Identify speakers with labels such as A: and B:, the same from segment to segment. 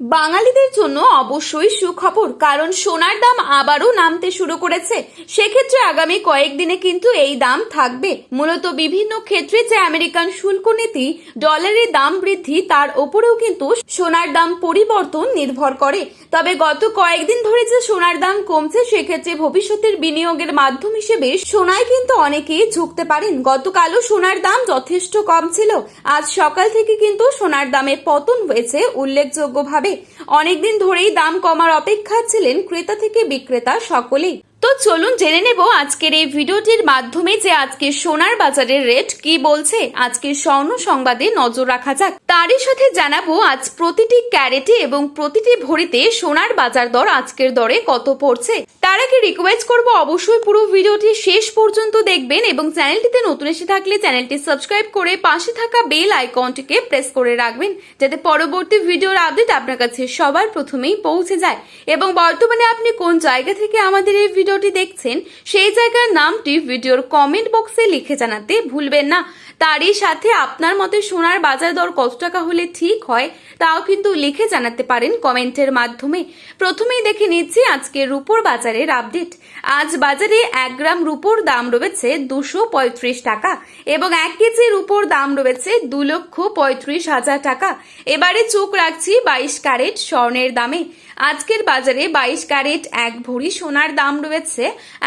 A: বাঙালিদের জন্য অবশ্যই সুখবর, কারণ সোনার দাম আবারও নামতে শুরু করেছে। সেক্ষেত্রে আগামী কয়েকদিনে কিন্তু এই দাম থাকবে। মূলত বিভিন্ন ক্ষেত্রে যে আমেরিকান শুল্ক নীতি, ডলারের দাম বৃদ্ধি, তার ওপরেও কিন্তু সোনার দাম পরিবর্তন নির্ভর করে। তবে গত কয়েকদিন ধরে যে সোনার দাম কমছে, সেক্ষেত্রে ভবিষ্যতের বিনিয়োগের মাধ্যম হিসেবে সোনায় কিন্তু অনেকেই ঝুঁকতে পারেন। গতকালও সোনার দাম যথেষ্ট কম ছিল। আজ সকাল থেকে কিন্তু সোনার দামে পতন হয়েছে উল্লেখযোগ্যভাবে। অনেকদিন ধরেই দাম কমার অপেক্ষা ছিলেন ক্রেতা থেকে বিক্রেতা সকলেই। তো চলুন জেনে নেব আজকের এই ভিডিওটির মাধ্যমে যে আজকে সোনার বাজারের রেট কি বলছে। আজকের স্বর্ণ সংবাদে নজর রাখা যাক। তারই সাথে জানাবো আজ প্রতিটি ক্যারেটে এবং প্রতিটি ভরিতে সোনার বাজার দর আজকের দরে কত পড়ছে। তার আগে রিকোয়েস্ট করব অবশ্যই পুরো ভিডিওটি শেষ পর্যন্ত দেখবেন এবং চ্যানেলটিতে নতুন এসে থাকলে চ্যানেলটি সাবস্ক্রাইব করে পাশে থাকা বেল আইকনটিকে প্রেস করে রাখবেন, যাতে পরবর্তী ভিডিওর আপডেট আপনার কাছে সবার প্রথমেই পৌঁছে যায়। এবং বর্তমানে আপনি কোন জায়গা থেকে আমাদের এই ভিডিওটি দেখছেন, সেই জায়গার নামটি ভিডিওর কমেন্ট বক্সে লিখে জানাতে ভুলবেন না। তারই সাথে আপনার মতে সোনার বাজার দর কত টাকা হলে ঠিক হয়, তাও কিন্তু লিখে জানাতে পারেন কমেন্টের মাধ্যমে। প্রথমেই দেখে নিচ্ছি আজকের রূপোর বাজারের আপডেট। আজ বাজারে 1 গ্রাম রূপোর দাম রয়েছে 235 টাকা এবং 1 কেজি রূপোর দাম রয়েছে 2,35,000 টাকা। এবারে চোখ রাখছি 22 ক্যারেট স্বর্ণের দামে। আজকের বাজারে 22 ক্যারেট 1 ভরি সোনার দাম রয়েছে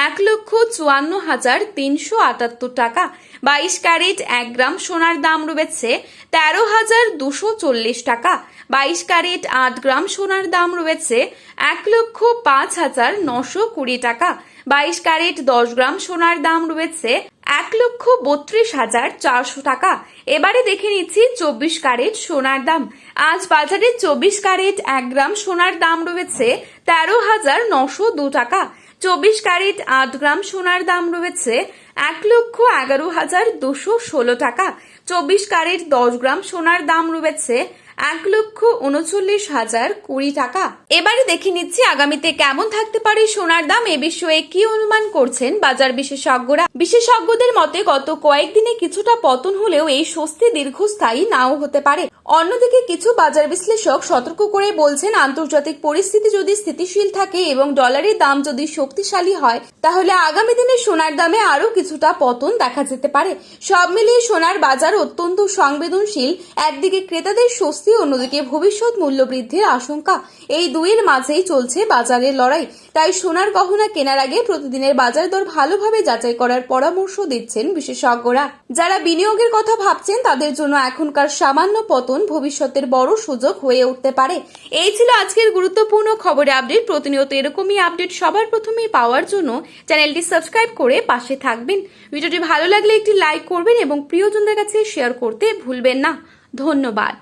A: 1,54,378 টাকা। 22 ক্যারেট 1 গ্রাম সোনার দাম রয়েছে 13,240 টাকা। 22 ক্যারেট 8 গ্রাম সোনার দাম রয়েছে 1,05,920 টাকা। 22 ক্যারেট 10 গ্রাম সোনার দাম রয়েছে 1,32,400 টাকা। এবারে দেখে নিচ্ছি 24 ক্যারেট সোনার দাম। আজ বাজারে 24 ক্যারেট 1 গ্রাম সোনার দাম রয়েছে 13,902 টাকা। 24 ক্যারেট 8 গ্রাম সোনার দাম রয়েছে 1,11,216 টাকা। 24 ক্যারেট 10 গ্রাম সোনার দাম রয়েছে 1,39,020 টাকা। এবারে দেখে নিচ্ছি আগামীতে কেমন থাকতে পারে সোনার দাম। এ বিষয়ে কি অনুমান করছেন বাজার বিশেষজ্ঞরা। বিশেষজ্ঞদের মতে গত কয়েকদিনে কিছুটা পতন হলেও এই স্বস্তি দীর্ঘস্থায়ী নাও হতে পারে। অন্যদিকে কিছু বাজার বিশ্লেষক সতর্ক করে বলছেন, আন্তর্জাতিক পরিস্থিতি যদি স্থিতিশীল থাকে এবং ডলারের দাম যদি শক্তিশালী হয়, তাহলে আগামী দিনে সোনার দামে আরো কিছুটা পতন দেখা যেতে পারে। সব মিলিয়ে সোনার বাজার অত্যন্ত সংবেদনশীল। একদিকে ক্রেতাদের স্বস্তি, অন্যদিকে ভবিষ্যৎ মূল্য বৃদ্ধির আশঙ্কা। এই দুইয়ের মাঝেই চলছে বাজারের লড়াই। তাই সোনার গহনা কেনার আগে প্রতিদিনের বাজার দর ভালোভাবে যাচাই করার পরামর্শ দিচ্ছেন বিশেষজ্ঞরা। যারা বিনিয়োগের কথা ভাবছেন, তাদের জন্য এখনকার সামান্য পতন ভবিষ্যতের বড় সুযোগ হয়ে উঠতে পারে। এই ছিল আজকের গুরুত্বপূর্ণ খবরের আপডেট। প্রতিনিয়ত এরকমই আপডেট সবার প্রথমেই পাওয়ার জন্য চ্যানেলটি সাবস্ক্রাইব করে পাশে থাকবেন। ভিডিওটি ভালো লাগলে একটি লাইক করবেন এবং প্রিয়জনদের কাছে শেয়ার করতে ভুলবেন না। ধন্যবাদ।